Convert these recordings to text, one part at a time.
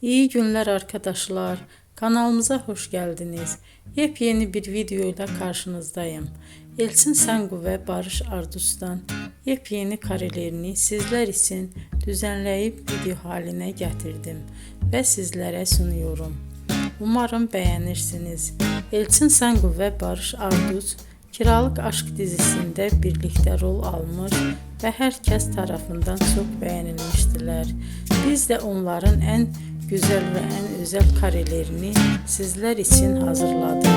İyi günler arkadaşlar. Kanalımıza hoş geldiniz. Yepyeni bir video ile karşınızdayım. Elçin Sangu ve Barış Ardus'tan yepyeni karelerini sizler için düzenleyip video haline getirdim ve sizlere sunuyorum. Umarım beğenirsiniz. Elçin Sangu ve Barış Ardus Kiralık Aşk dizisinde birlikte rol almış ve herkes tarafından çok beğenilmiştiler. Biz de onların en güzel ve en özel karelerini sizler için hazırladık.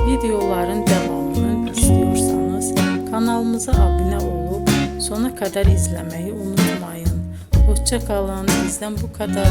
Videoların devamını istiyorsanız kanalımıza abone olup sona kadar izlemeyi unutmayın. Hoşça kalın. Bizden bu kadar.